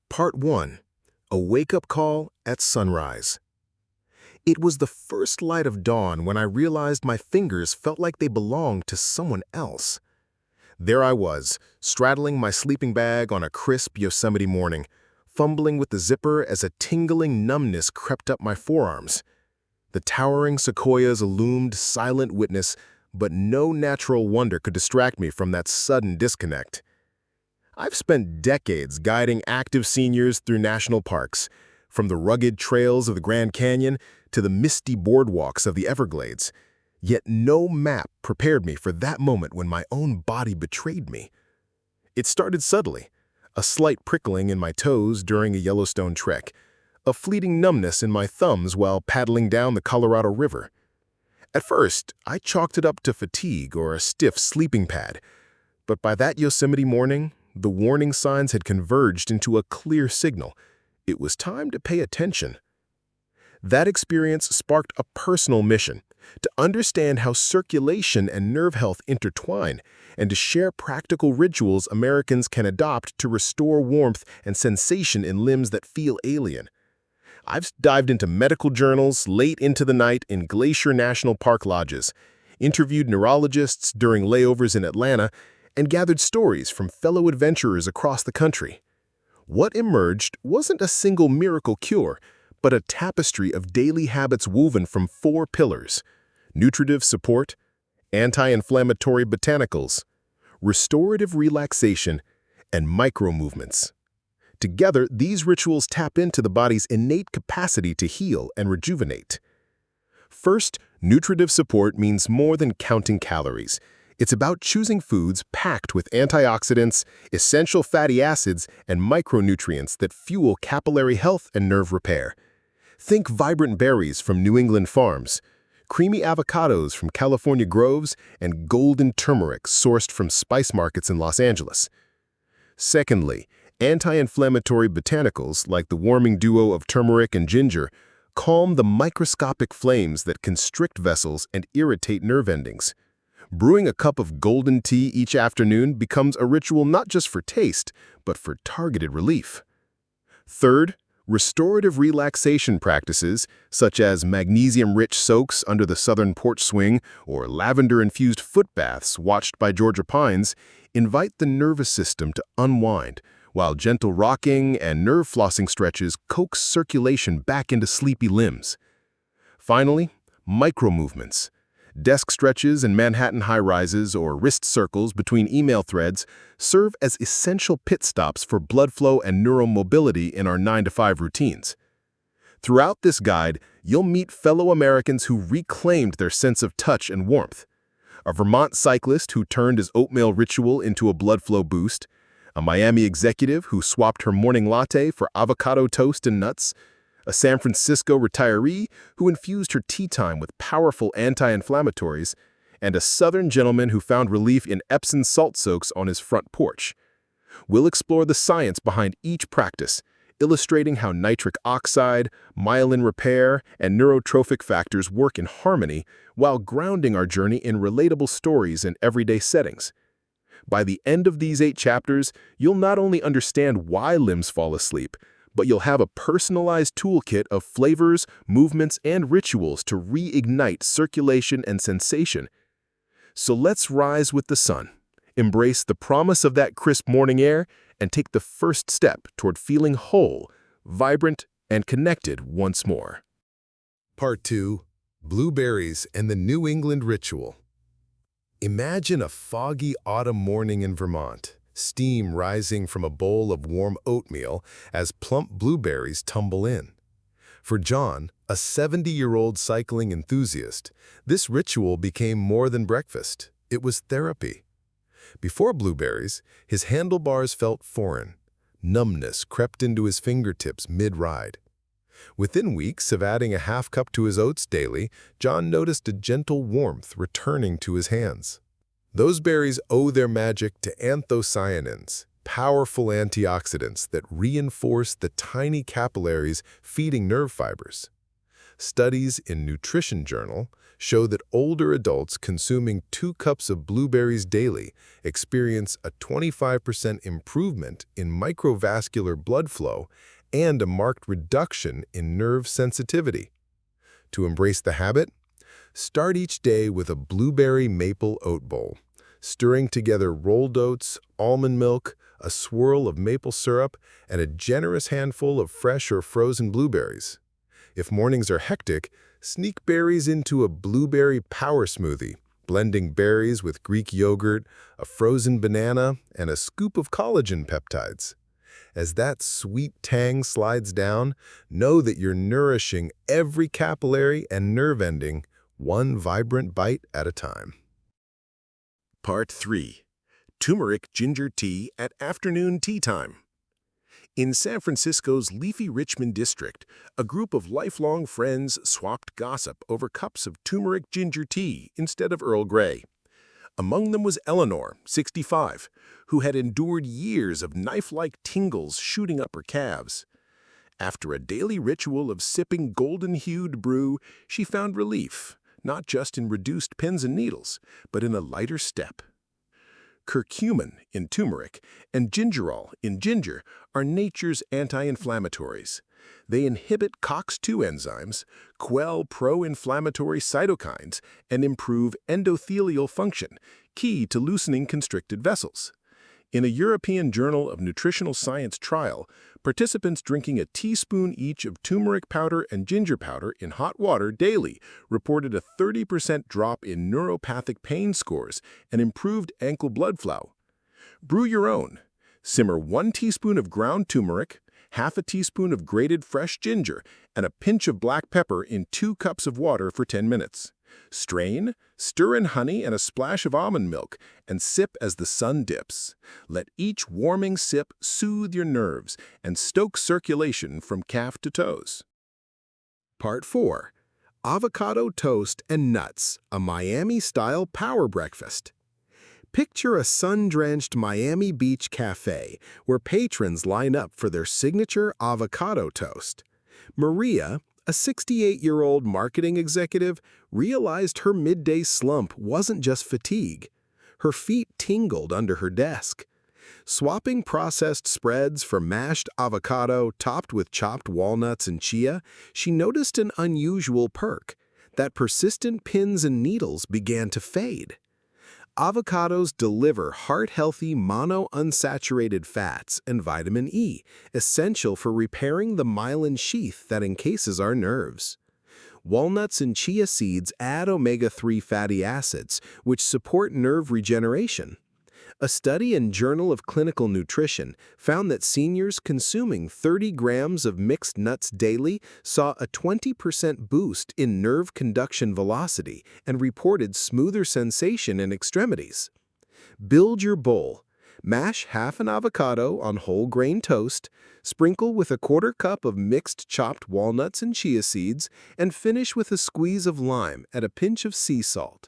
Part 1. A Wake-Up Call at Sunrise. It was the first light of dawn when I realized my fingers felt like they belonged to someone else. There I was, straddling my sleeping bag on a crisp Yosemite morning, fumbling with the zipper as a tingling numbness crept up my forearms. The towering sequoias loomed silent witness, but no natural wonder could distract me from that sudden disconnect. I've spent decades guiding active seniors through national parks, from the rugged trails of the Grand Canyon to the misty boardwalks of the Everglades. Yet no map prepared me for that moment when my own body betrayed me. It started subtly, a slight prickling in my toes during a Yellowstone trek, a fleeting numbness in my thumbs while paddling down the Colorado River. At first, I chalked it up to fatigue or a stiff sleeping pad, but by that Yosemite morning, the warning signs had converged into a clear signal. It was time to pay attention. That experience sparked a personal mission, to understand how circulation and nerve health intertwine, and to share practical rituals Americans can adopt to restore warmth and sensation in limbs that feel alien. I've dived into medical journals late into the night in Glacier National Park lodges, interviewed neurologists during layovers in Atlanta, and gathered stories from fellow adventurers across the country. What emerged wasn't a single miracle cure, but a tapestry of daily habits woven from 4 pillars: nutritive support, anti-inflammatory botanicals, restorative relaxation, and micro-movements. Together, these rituals tap into the body's innate capacity to heal and rejuvenate. First, nutritive support means more than counting calories. It's about choosing foods packed with antioxidants, essential fatty acids, and micronutrients that fuel capillary health and nerve repair. Think vibrant berries from New England farms, creamy avocados from California groves, and golden turmeric sourced from spice markets in Los Angeles. Secondly, anti-inflammatory botanicals like the warming duo of turmeric and ginger calm the microscopic flames that constrict vessels and irritate nerve endings. Brewing a cup of golden tea each afternoon becomes a ritual not just for taste, but for targeted relief. Third, restorative relaxation practices, such as magnesium-rich soaks under the southern porch swing or lavender-infused foot baths watched by Georgia pines, invite the nervous system to unwind, while gentle rocking and nerve flossing stretches coax circulation back into sleepy limbs. Finally, micro-movements. Desk stretches in Manhattan high-rises or wrist circles between email threads serve as essential pit stops for blood flow and neuromobility in our 9-to-5 routines. Throughout this guide, you'll meet fellow Americans who reclaimed their sense of touch and warmth. A Vermont cyclist who turned his oatmeal ritual into a blood flow boost, a Miami executive who swapped her morning latte for avocado toast and nuts, a San Francisco retiree who infused her tea time with powerful anti-inflammatories, and a Southern gentleman who found relief in Epsom salt soaks on his front porch. We'll explore the science behind each practice, illustrating how nitric oxide, myelin repair, and neurotrophic factors work in harmony while grounding our journey in relatable stories and everyday settings. By the end of these 8 chapters, you'll not only understand why limbs fall asleep, but you'll have a personalized toolkit of flavors, movements, and rituals to reignite circulation and sensation. So let's rise with the sun, embrace the promise of that crisp morning air, and take the first step toward feeling whole, vibrant, and connected once more. Part 2. Blueberries and the New England Ritual. Imagine a foggy autumn morning in Vermont, steam rising from a bowl of warm oatmeal as plump blueberries tumble in. For John, a 70-year-old cycling enthusiast, this ritual became more than breakfast. It was therapy. Before blueberries, his handlebars felt foreign. Numbness crept into his fingertips mid-ride. Within weeks of adding a half cup to his oats daily, John noticed a gentle warmth returning to his hands. Those berries owe their magic to anthocyanins, powerful antioxidants that reinforce the tiny capillaries feeding nerve fibers. Studies in Nutrition Journal show that older adults consuming 2 cups of blueberries daily experience a 25% improvement in microvascular blood flow and a marked reduction in nerve sensitivity. To embrace the habit, start each day with a blueberry maple oat bowl, stirring together rolled oats, almond milk, a swirl of maple syrup, and a generous handful of fresh or frozen blueberries. If mornings are hectic, sneak berries into a blueberry power smoothie, blending berries with Greek yogurt, a frozen banana, and a scoop of collagen peptides. As that sweet tang slides down, know that you're nourishing every capillary and nerve ending, one vibrant bite at a time. Part 3. Turmeric Ginger Tea at Afternoon Tea Time. In San Francisco's leafy Richmond district, a group of lifelong friends swapped gossip over cups of turmeric ginger tea instead of Earl Grey. Among them was Eleanor, 65, who had endured years of knife-like tingles shooting up her calves. After a daily ritual of sipping golden-hued brew, she found relief, not just in reduced pins and needles, but in a lighter step. Curcumin in turmeric and gingerol in ginger are nature's anti-inflammatories. They inhibit COX-2 enzymes, quell pro-inflammatory cytokines, and improve endothelial function, key to loosening constricted vessels. In a European Journal of Nutritional Science trial, participants drinking a teaspoon each of turmeric powder and ginger powder in hot water daily reported a 30% drop in neuropathic pain scores and improved ankle blood flow. Brew your own. Simmer 1 teaspoon of ground turmeric, half a teaspoon of grated fresh ginger, and a pinch of black pepper in 2 cups of water for 10 minutes. Strain, stir in honey and a splash of almond milk, and sip as the sun dips. Let each warming sip soothe your nerves and stoke circulation from calf to toes. Part 4. Avocado Toast and Nuts, a Miami-style power breakfast. Picture a sun-drenched Miami Beach cafe where patrons line up for their signature avocado toast. Maria, a 68-year-old marketing executive, realized her midday slump wasn't just fatigue. Her feet tingled under her desk. Swapping processed spreads for mashed avocado topped with chopped walnuts and chia, she noticed an unusual perk, that persistent pins and needles began to fade. Avocados deliver heart-healthy monounsaturated fats and vitamin E, essential for repairing the myelin sheath that encases our nerves. Walnuts and chia seeds add omega-3 fatty acids, which support nerve regeneration. A study in Journal of Clinical Nutrition found that seniors consuming 30 grams of mixed nuts daily saw a 20% boost in nerve conduction velocity and reported smoother sensation in extremities. Build your bowl. Mash half an avocado on whole grain toast, sprinkle with a 1/4 cup of mixed chopped walnuts and chia seeds, and finish with a squeeze of lime and a pinch of sea salt.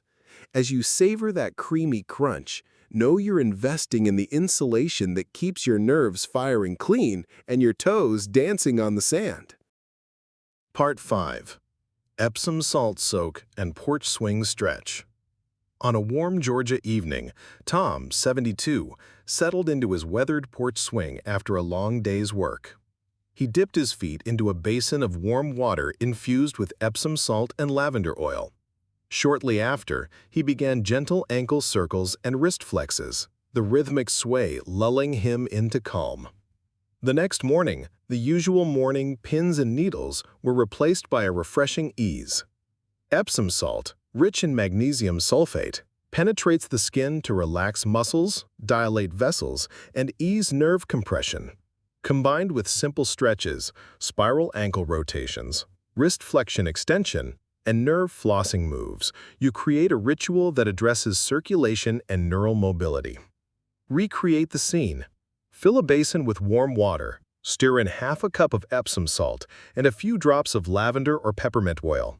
As you savor that creamy crunch, know you're investing in the insulation that keeps your nerves firing clean and your toes dancing on the sand. Part 5. Epsom salt soak and porch swing stretch. On a warm Georgia evening, Tom, 72, settled into his weathered porch swing after a long day's work. He dipped his feet into a basin of warm water infused with Epsom salt and lavender oil. Shortly after, he began gentle ankle circles and wrist flexes, the rhythmic sway lulling him into calm. The next morning, the usual morning pins and needles were replaced by a refreshing ease. Epsom salt, rich in magnesium sulfate, penetrates the skin to relax muscles, dilate vessels, and ease nerve compression. Combined with simple stretches, spiral ankle rotations, wrist flexion extension, and nerve flossing moves, you create a ritual that addresses circulation and neural mobility. Recreate the scene. Fill a basin with warm water, stir in half a cup of Epsom salt and a few drops of lavender or peppermint oil.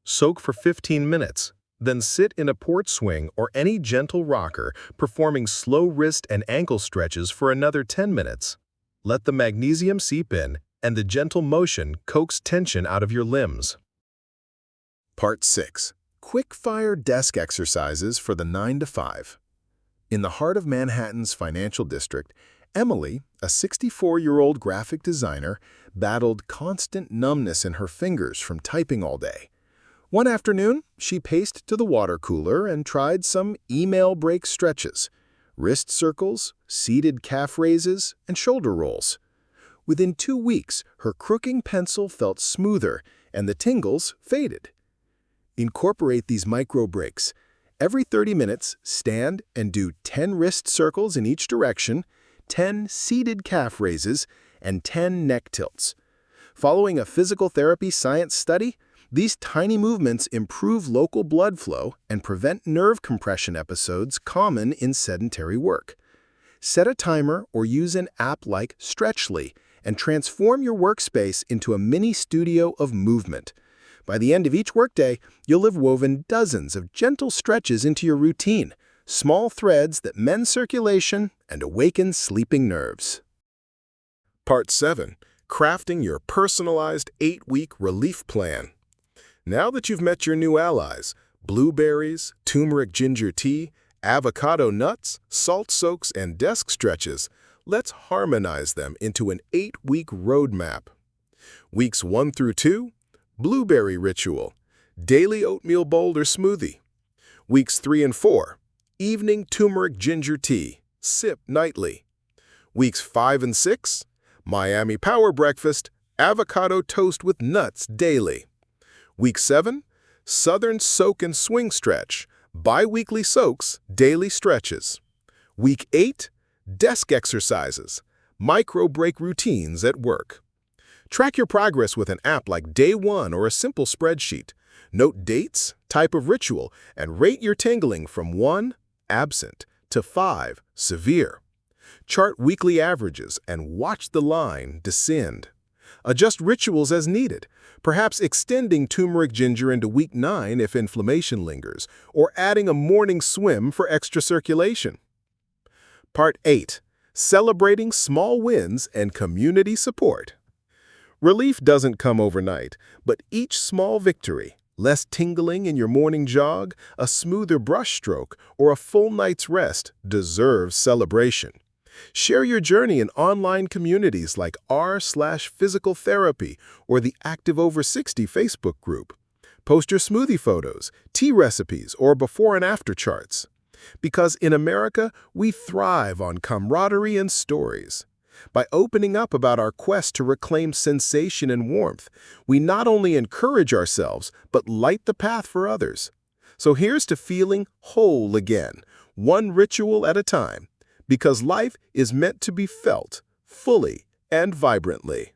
Soak for 15 minutes, then sit in a porch swing or any gentle rocker, performing slow wrist and ankle stretches for another 10 minutes. Let the magnesium seep in and the gentle motion coax tension out of your limbs. Part 6. Quick-fire desk exercises for the 9 to 5. In the heart of Manhattan's financial district, Emily, a 64-year-old graphic designer, battled constant numbness in her fingers from typing all day. One afternoon, she paced to the water cooler and tried some email break stretches, wrist circles, seated calf raises, and shoulder rolls. Within 2 weeks, her crooking pencil felt smoother and the tingles faded. Incorporate these micro breaks. Every 30 minutes, stand and do 10 wrist circles in each direction, 10 seated calf raises, and 10 neck tilts. Following a physical therapy science study, these tiny movements improve local blood flow and prevent nerve compression episodes common in sedentary work. Set a timer or use an app like Stretchly and transform your workspace into a mini studio of movement. By the end of each workday, you'll have woven dozens of gentle stretches into your routine, small threads that mend circulation and awaken sleeping nerves. Part 7. Crafting your personalized 8-week relief plan. Now that you've met your new allies, blueberries, turmeric ginger tea, avocado nuts, salt soaks, and desk stretches, let's harmonize them into an 8-week roadmap. Weeks 1 through 2, blueberry ritual, daily oatmeal bowl or smoothie. Weeks 3 and 4, evening turmeric ginger tea, sip nightly. Weeks 5 and 6, Miami power breakfast, avocado toast with nuts daily. Week 7, southern soak and swing stretch, bi-weekly soaks, daily stretches. Week 8, desk exercises, micro break routines at work. Track your progress with an app like Day 1 or a simple spreadsheet. Note dates, type of ritual, and rate your tingling from 1, absent, to 5, severe. Chart weekly averages and watch the line descend. Adjust rituals as needed, perhaps extending turmeric ginger into week 9 if inflammation lingers, or adding a morning swim for extra circulation. Part 8. Celebrating small wins and community support. Relief doesn't come overnight, but each small victory, less tingling in your morning jog, a smoother brush stroke, or a full night's rest, deserves celebration. Share your journey in online communities like r/physical therapy or the Active Over 60 Facebook group. Post your smoothie photos, tea recipes, or before and after charts. Because in America, we thrive on camaraderie and stories. By opening up about our quest to reclaim sensation and warmth, we not only encourage ourselves, but light the path for others. So here's to feeling whole again, one ritual at a time, because life is meant to be felt fully and vibrantly.